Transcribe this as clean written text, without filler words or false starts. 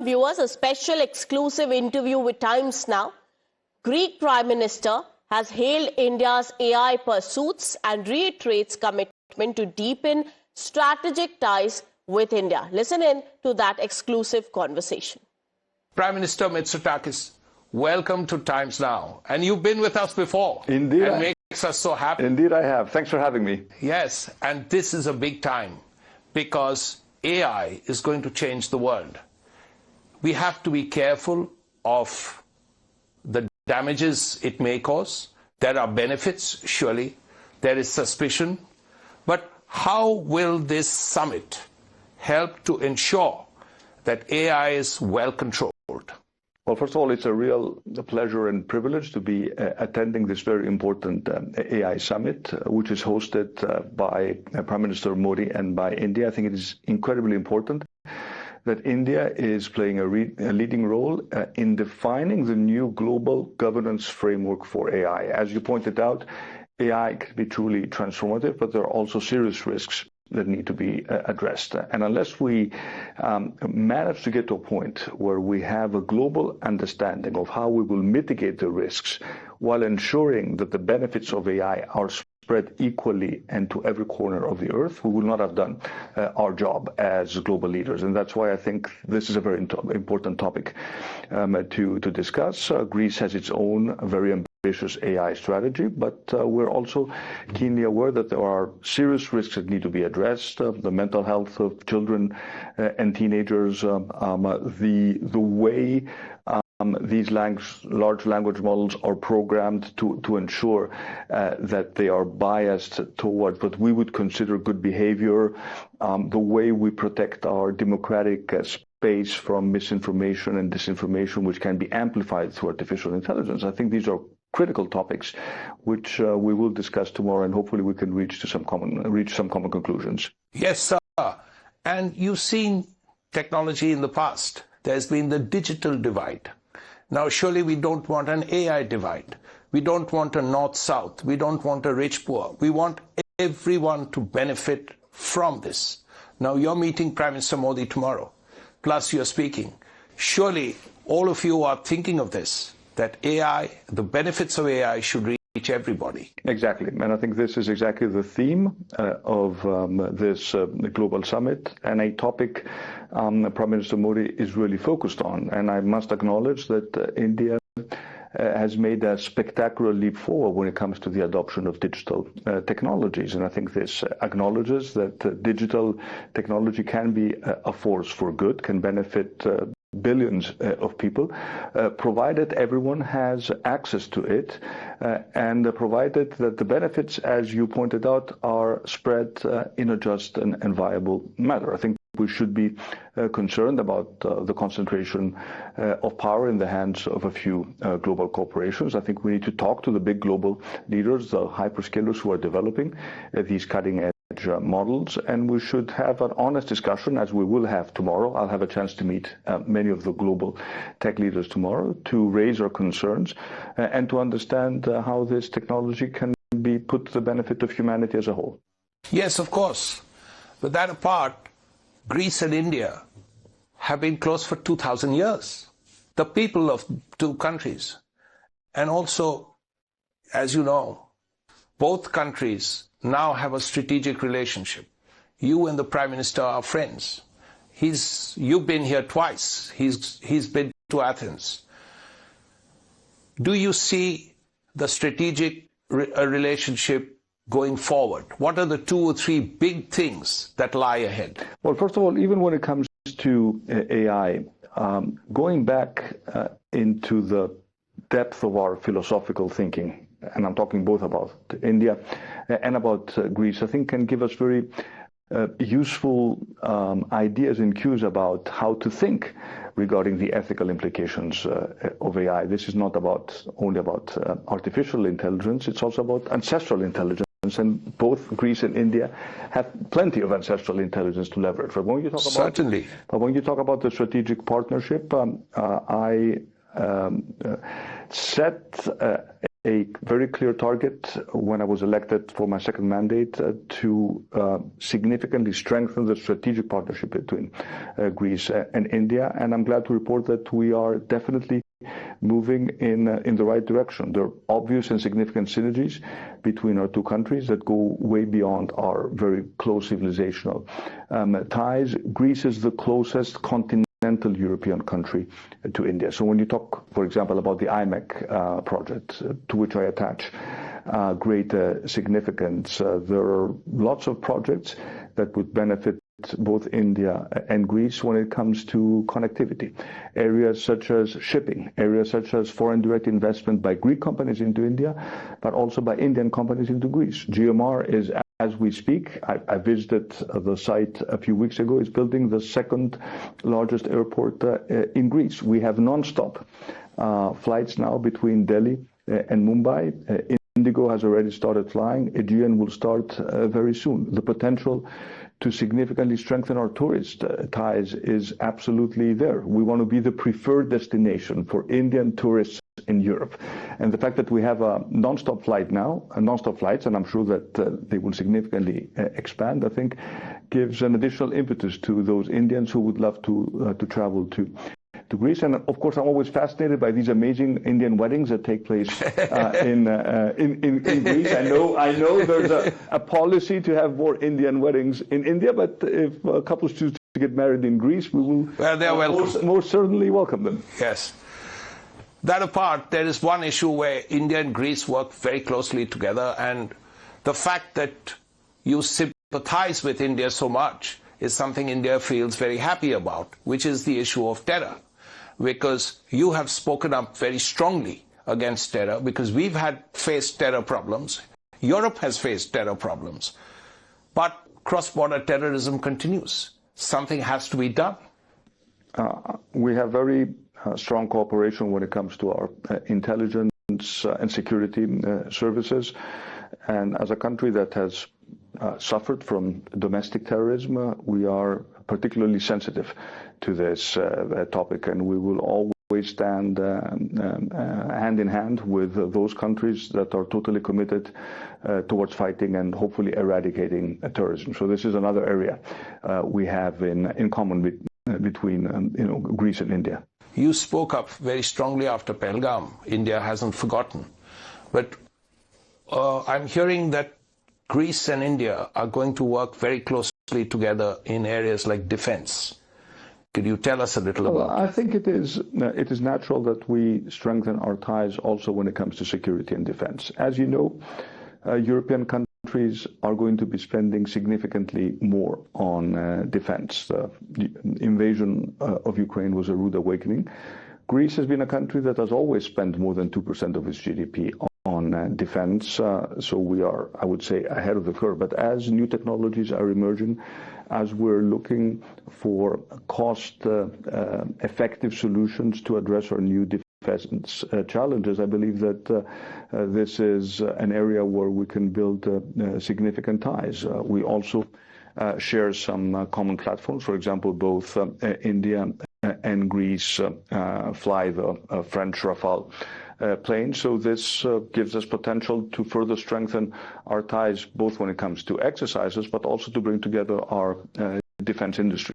Viewers, a special exclusive interview with Times Now. Greek Prime Minister has hailed India's AI pursuits and reiterates commitment to deepen strategic ties with India. Listen in to that exclusive conversation. Prime Minister Mitsotakis, welcome to Times Now. And you've been with us before. Indeed. And makes us so happy. Indeed I have. Thanks for having me. Yes, and this is a big time because AI is going to change the world. We have to be careful of the damages it may cause. There are benefits, surely. There is suspicion. But how will this summit help to ensure that AI is well controlled? Well, first of all, it's a real pleasure and privilege to be attending this very important AI summit, which is hosted by Prime Minister Modi and by India. I think it is incredibly important that India is playing a leading role in defining the new global governance framework for AI. As you pointed out, AI can be truly transformative, but there are also serious risks that need to be addressed. And unless we manage to get to a point where we have a global understanding of how we will mitigate the risks while ensuring that the benefits of AI are spread equally and to every corner of the earth, we will not have done our job as global leaders. And that's why I think this is a very important topic to discuss. Greece has its own very ambitious AI strategy, but we're also keenly aware that there are serious risks that need to be addressed. The mental health of children and teenagers, the way these large language models are programmed to ensure that they are biased towards what we would consider good behavior, the way we protect our democratic space from misinformation and disinformation, which can be amplified through artificial intelligence. I think these are critical topics which we will discuss tomorrow, and hopefully we can reach some common conclusions. Yes, sir. And you've seen technology in the past. There's been the digital divide. Now, surely we don't want an AI divide. We don't want a north-south. We don't want a rich-poor. We want everyone to benefit from this. Now, you're meeting Prime Minister Modi tomorrow, plus you're speaking. Surely all of you are thinking of this, that AI, the benefits of AI should reach everybody. Exactly. And I think this is exactly the theme of this global summit, and a topic Prime Minister Modi is really focused on. And I must acknowledge that India has made a spectacular leap forward when it comes to the adoption of digital technologies. And I think this acknowledges that digital technology can be a force for good, can benefit billions of people, provided everyone has access to it, and provided that the benefits, as you pointed out, are spread in a just and viable manner. I think we should be concerned about the concentration of power in the hands of a few global corporations. I think we need to talk to the big global leaders, the hyperscalers who are developing these cutting-edge models, and we should have an honest discussion, as we will have tomorrow. I'll have a chance to meet many of the global tech leaders tomorrow to raise our concerns and to understand how this technology can be put to the benefit of humanity as a whole. Yes, of course. But that apart, Greece and India have been close for 2,000 years. The people of two countries. And also, as you know, both countries now have a strategic relationship. You and the Prime Minister are friends. You've been here twice. He's been to Athens. Do you see the strategic relationship going forward? What are the 2 or 3 big things that lie ahead? Well, first of all, even when it comes to AI, going back into the depth of our philosophical thinking, and I'm talking both about India and about Greece, I think can give us very useful ideas and cues about how to think regarding the ethical implications of AI. This is not only about artificial intelligence, it's also about ancestral intelligence. And both Greece and India have plenty of ancestral intelligence to leverage. But when you talk about, certainly. But when you talk about the strategic partnership, I set a very clear target when I was elected for my second mandate to significantly strengthen the strategic partnership between Greece and India. And I'm glad to report that we are definitely moving in the right direction. There are obvious and significant synergies between our two countries that go way beyond our very close civilizational ties. Greece is the closest continental European country to India. So when you talk, for example, about the IMEC project, to which I attach great significance, there are lots of projects that would benefit both India and Greece when it comes to connectivity. Areas such as shipping, areas such as foreign direct investment by Greek companies into India, but also by Indian companies into Greece. GMR is, as we speak, I visited the site a few weeks ago, is building the second largest airport in Greece. We have non-stop flights now between Delhi and Mumbai. Indigo has already started flying. Aegean will start very soon. The potential to significantly strengthen our tourist ties is absolutely there. We want to be the preferred destination for Indian tourists in Europe. And the fact that we have a non-stop flight now, non-stop flights, and I'm sure that they will significantly expand, I think, gives an additional impetus to those Indians who would love to travel to Greece. And of course, I'm always fascinated by these amazing Indian weddings that take place in Greece. I know there's a policy to have more Indian weddings in India, but if couples choose to get married in Greece, we will they're welcome. Most certainly welcome them. Yes. That apart, there is one issue where India and Greece work very closely together, and the fact that you sympathize with India so much is something India feels very happy about, which is the issue of terror. Because you have spoken up very strongly against terror, because we've faced terror problems. Europe has faced terror problems. But cross-border terrorism continues. Something has to be done. We have very strong cooperation when it comes to our intelligence and security services. And as a country that has suffered from domestic terrorism, we are particularly sensitive to this topic, and we will always stand hand in hand with those countries that are totally committed towards fighting and hopefully eradicating terrorism. So this is another area we have in common between Greece and India. You spoke up very strongly after Pahalgam. India hasn't forgotten. But I'm hearing that Greece and India are going to work very closely together in areas like defense. Could you tell us a little about that? I think it is natural that we strengthen our ties also when it comes to security and defense. As you know, European countries are going to be spending significantly more on defense. The invasion of Ukraine was a rude awakening. Greece has been a country that has always spent more than 2% of its GDP on defense, so we are, I would say, ahead of the curve. But as new technologies are emerging, as we're looking for cost-effective solutions to address our new defense challenges, I believe that this is an area where we can build significant ties. We also share some common platforms. For example, both India and Greece fly the French Rafale plane. So this gives us potential to further strengthen our ties, both when it comes to exercises, but also to bring together our defense industry.